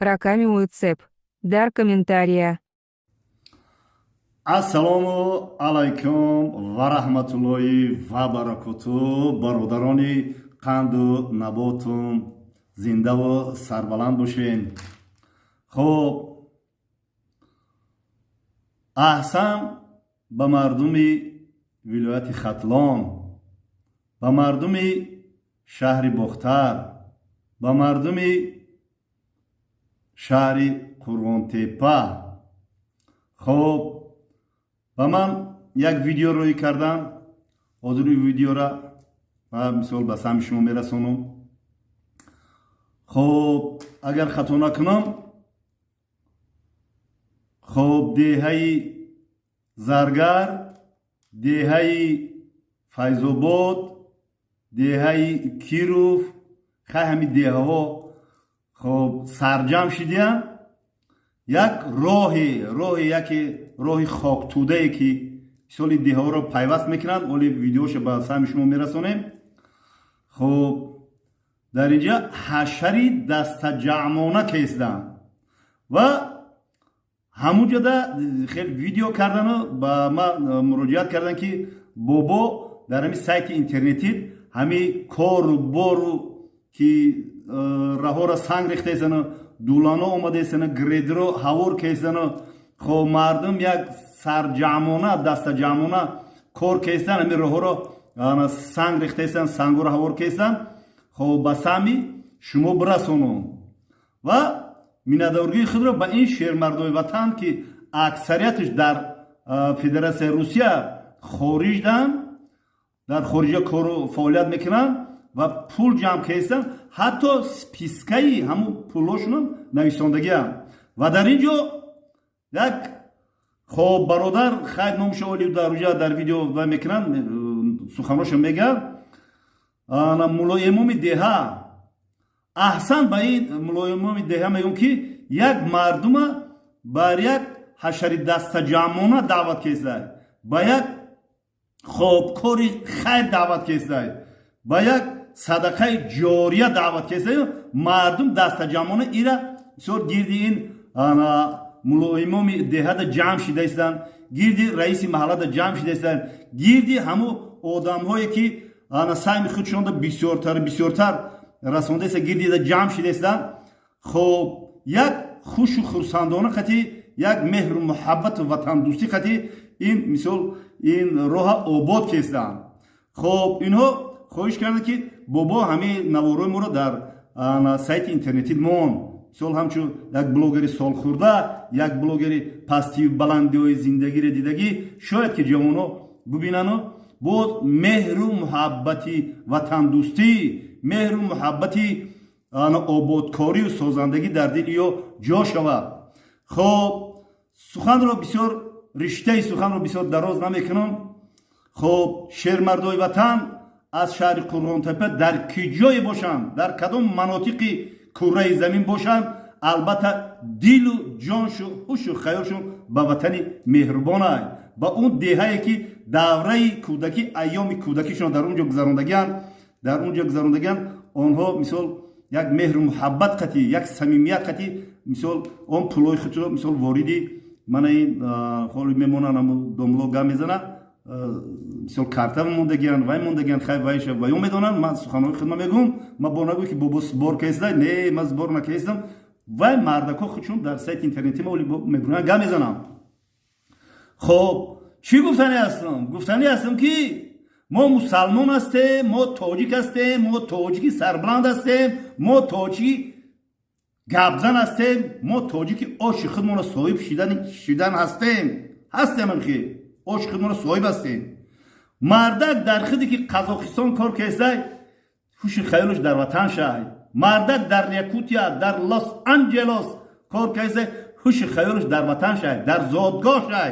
раками уйцеп. Дар комментария. ассалому алайкум ва раҳматуллоҳи ва баракатуҳ. бародарони қанду наботум зиндаву сарбаланд бошед. хуб, аҳсан ба мардуми вилояти хатлон, ба мардуми шаҳри бохтар, ба мардуми шаҳри қурғонтепа. хуб, ба ман як видео рӯй кардам. ҳозир ин видеора мисол ба сами шумо мерасонам. хуб, агар хато накунам, хуб, деҳаи Заргар, деҳаи Файзобод, деҳаи Киров, хай ҳами деҳаҳо хуб сарҷам шидиянд. як яке роҳи хоктудае ки соли деҳаҳоро пайваст мекунанд. оли видеоша ба сами шумо мерасонем. хуб, дар инҷа ҳашари дастаҷаъмона кезданд ва ҳамунҷода хеле видео кардану ба ман муроҷиат карданд ки бобо дар ҳами сайти интернетӣ ҳами кору бору ки раҳора санг рехтаесану дулано омадесану гредро ҳавор кестану хоб мардум як сарҷаъмона дастаҷаъмона кор кестан ҳами роҳҳоро санг рехтаесtan сангҳоро ҳавор кестан. хоб ба сами шумо бирасонам ва миннатдоргии худро ба ин шермардои ватан ки аксарияташ дар федератсияи Русия хориҷданд, дар хориҷа кору фаъолият мекунанд ва пул ҷамъ кестанд. ҳатто спискаи ҳамун пулҳошонам нависондагианд. ва дар ин ҷо як хоб бародар хайд номуша оли даруҷа дар видео ва мекунанд, суханоша мегӯяд. мулоимоми деҳа аҳсан ба ин мулоимоми деҳа мегӯям ки як мардума бар як ҳашари дастаҷаъмона даъват кестай, ба як хоб кори хайр даъват кестай, ба як садақаи ҷория даъват кестай. мардум дастаҷаъмона ира мисол гирди ин мулоимоми деҳада ҷамъ шида истанд, гирди раиси маҳаллада ҷамъ шида истанд, гирди ҳамун одамҳое ки сайми худшонда бисёртар расонда иста гирдида ҷамъ шида истанд. хоб як хушу хурсандона қати, як меҳру муҳаббату ватандӯстӣ қати ин мисол ин роҳа обод кестанд. хоб инҳо хоҳиш карданд ки бобо ҳамин наворои моро дар сайти интернетӣ мон мисол ҳамчун як блогери солхӯрда, як блогери пастию баландиҳои зиндагиро дидагӣ шояд ки ҷавонҳо бубинану боз меҳру муҳаббати ватандӯстӣ, меҳру муҳаббати ободкорию созандагӣ дар дили ё ҷо шавад. хоб, суханро бисёр риштаи суханро бисёр дароз намекунам. хоб, шермардои ватан аз шаҳри қурғонтепа дар ки ҷое бошанд, дар кадом манотиқи курраи замин бошанд, албатта дилу ҷоншу ҳушу хаёлшон ба ватани меҳрубонанд, ба он деҳае ки давраи кӯдакӣ айёми кӯдакишон дар унҷо гузарондагианд. онҳо мисол як меҳру муҳаббат қати, як самимият қати мисол он пулои худро мисол вориди мана ин холи мемонанд домло гам мезанад мисол карта мондагианд, вай мондагианд, хай вайша ваё медонанд. ман суханҳои худма мегӯям, ман бо нагӯй ки бобо сбор кестай, не ман сбор накестам. вай мардако худшон дар сайти интернетӣ ма оли мебуранд гам мезанам. хоб, чӣ гуфтанӣ ҳастам? гуфтанӣ ҳастам ки мо мусалмон ҳастем, мо тоҷик ҳастем, мо тоҷики сарбуланд ҳастем, мо тоҷики гапзан ҳастем, мо тоҷики оши худмонро соҳиб шидан ҳастем ки оши худмонро соҳиб ҳастем. мардак дар худи ки қазоқистон кор кестай ҳуши хаёлаш дар ватан шай, мардак дар якутия, дар лос анҷелос кор кестай ҳуши хаёлаш дар ватан шай, дар зодгоҳ шай,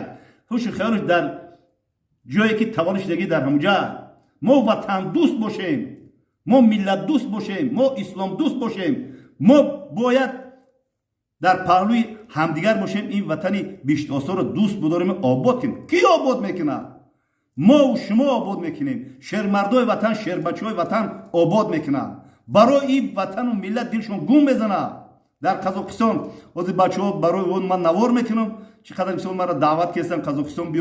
ҳуши хаёлаш дар ҷое ки тавони шидагӣ дар ҳамуҷа. мо ватандӯст бошем, мо миллатдӯст бошем, мо исломдӯст бошем. мо бояд дар паҳлӯи ҳамдигар бошем, ин ватани биштосоро дӯст бидорем, обод кунем. кӣ обод мекунад? мову шумо обод мекунем. шермардои ватан, шербачаҳои ватан обод мекунанд. барои ин ватану миллат дилшон гум мезанад. در قزاقستان از بچه‌ها برای اون من نوار میکنم چقدر مثلا مرا دعوت کردن قزاقستان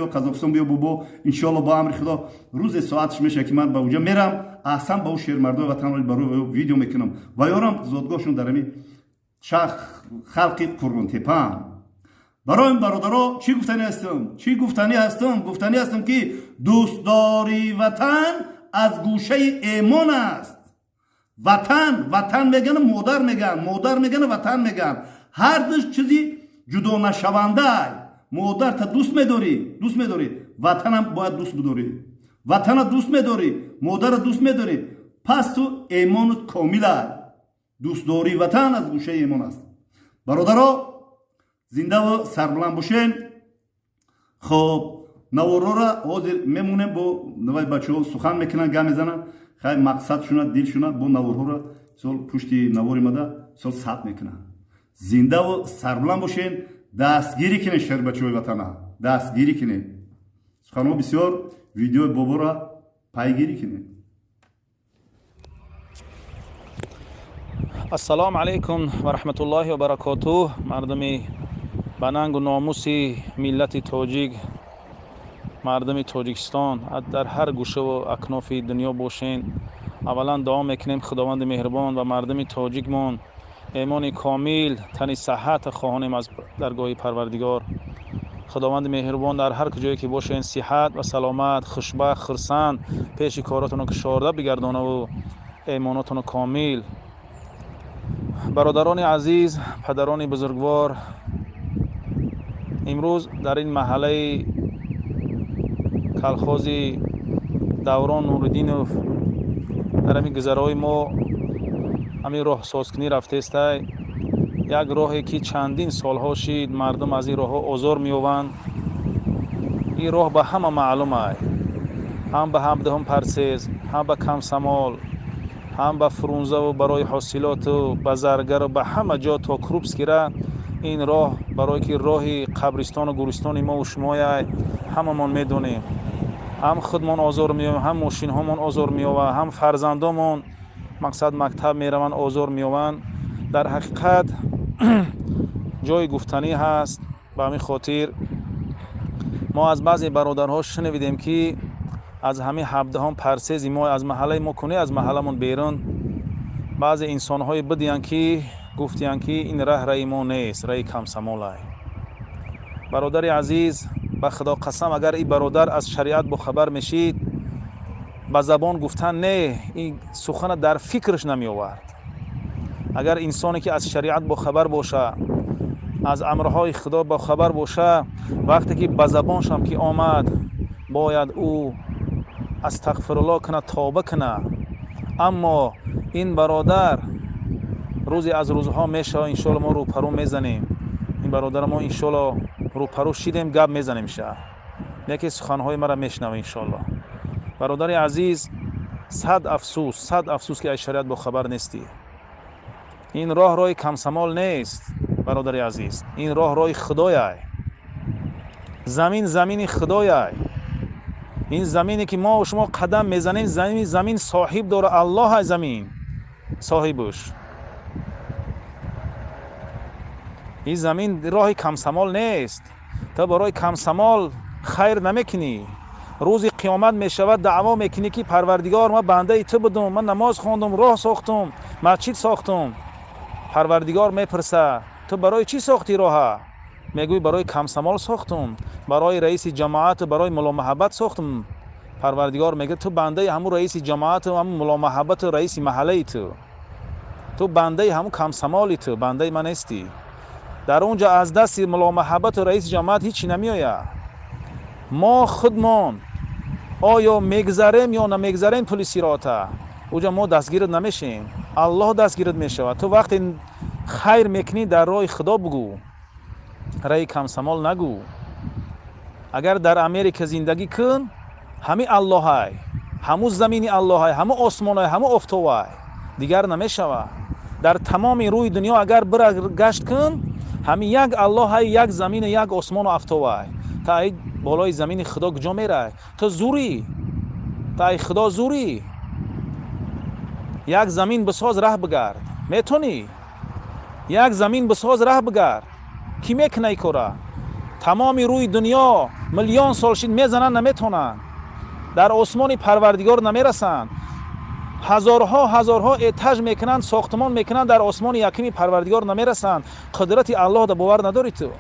بیا بابا ان شاء الله با امر خدا روز ساعتش میشه که من به اونجا میرم اصلا با اون شهر مردم وطن برای ویدیو میکنم و یارم زادگاهشون در همین شهر خلق قربان تپه. برای این برادرها چی گفتنی هستم که دوستداری وطن از گوشه ایمان است. وطن میگن مادر میگن وطن میگن هر دو چیزی جدا نشونده. مادر تا دوست میداری وطن هم باید دوست بداری. وطن دوست میداری مادر دوست میداری پس تو ایمانت کامله. دوستداری وطن از گوشه ایمان است. برادرها زنده و سربلند باشین. خب نوارا را حاضر میمونیم با نوای بچه ها سخن میکنن گم میزنن خیلی مقصد شوند دل شوند با نوارها را سال پشتی نواری مده سال ثبت میکنن. زنده و سربلند باشین. دستگیری کنین شهر بچه های وطن دستگیری کنین. سخنها بسیار ویدیو بابا را پیگیری کنین. السلام علیکم و رحمت الله و برکاته. مردم بننگ و ناموسی ملت تاجیک مردم تاجیکستان در هر گوشه و اکناف دنیا باشین. اولا دعا میکنیم خداوند مهربان و مردم تاجیکمون ایمان کامل تن صحت خواهانیم از درگاه پروردگار. خداوند مهربان در هر کجایی که باشین صحت و سلامت خوشبخت خرسند پیش کاراتون که شارده بگردانه و ایماناتون کامل. برادران عزیز پدران بزرگوار امروز در این محله کلخاز دوران نوردینوف در همین گذرهای ما همین راه سازکنی رفته است. یک راهی که چندین سالها شد مردم از این راه آزار می‌یابند. این راه به همه معلوم است، هم به هفدهم پرسیز، هم به کمسمال، هم به فرونزه و برای حاصلات و بازرگر و به همه جا تا کروبسکی این راه برای که راه قبرستان و گورستان ما و شما همه من میدونیم. هم خودمان آزار می‌یابیم، هم ماشین هامون آزار می‌یابند، هم فرزندامون مقصد مکتب میروند آزار می‌یابند. در حقیقت جای گفتنی هست. به همین خاطر ما از بعضی برادرها شنیدیم که از همین هفدهم پرسیز ما از محله ما کنه از محلمون بیرون بعضی انسان‌های بدیان که گفتیان که این راه ما نیست، راه کمسمال است. برادر عزیز به خدا قسم اگر این برادر از شریعت با خبر میشید با زبان گفتن نه این سخن در فکرش نمی آورد. اگر انسانی که از شریعت با خبر باشه از امرهای خدا با خبر باشه وقتی که با زبانش هم که آمد باید او استغفرالله کنه توبه کنه. اما این برادر روزی از روزها میشه انشالله ما رو پرو میزنیم. این برادر ما انشالله رو پرو شیدیم گپ میزنیم شه یکی سخنهای مرا میشنوه انشالله. برادر عزیز صد افسوس که از شریعت با خبر نیستی. این راه کمسمال نیست برادر عزیز. این راه خدایه. زمین خدایه. این زمینی که ما و شما قدم میزنیم زمین صاحب داره الله. زمین صاحبش. این زمین راه کمسمال نیست. تا برای کمسمال خیر نمیکنی. روز قیامت میشود دعوا میکنی که پروردگار ما بنده تو بودم، من نماز خواندم، راه ساختم، مسجد ساختم. پروردگار میپرسه تو برای چی ساختی راه؟ میگوی برای کمسمال ساختم، برای رئیس جماعت، برای ملا محبت ساختم. پروردگار میگه تو بنده همون رئیس جماعت و همون ملا محبت و رئیس محله تو بنده همون کمسمالی، تو بنده من نیستی. در اونجا از دست ملا محبت و رئیس جماعت هیچی نمیآید. ما خودمان آیا میگذریم یا نمیگذریم پل صراط، اونجا ما دستگیرت نمیشیم، الله دستگیرت میشود. تو وقتی خیر میکنی در راه خدا بگو، راه کمسمال نگو. اگر در امریکا زندگی کن همه الله های، همون زمین الله های، همون آسمان های، همون آفتاب های، دیگر نمیشود. در تمام روی دنیا اگر برگشت کن همه یک الله های، یک زمین، یک آسمان و آفتاب های. تا ای بالای زمین خدا کجا میره؟ تو زوری، تا ای خدا زوری. یک زمین بساز راه بگرد، میتونی؟ یک زمین بساز راه بگرد. کی میکنه کارا؟ تمامی روی دنیا میلیون سال شید میزنن نمیتونن، در آسمان پروردگار نمیرسن. هزارها اتج میکنن، ساختمان میکنن، در آسمان یکمی پروردگار نمیرسن. قدرت الله دا باور نداری تو؟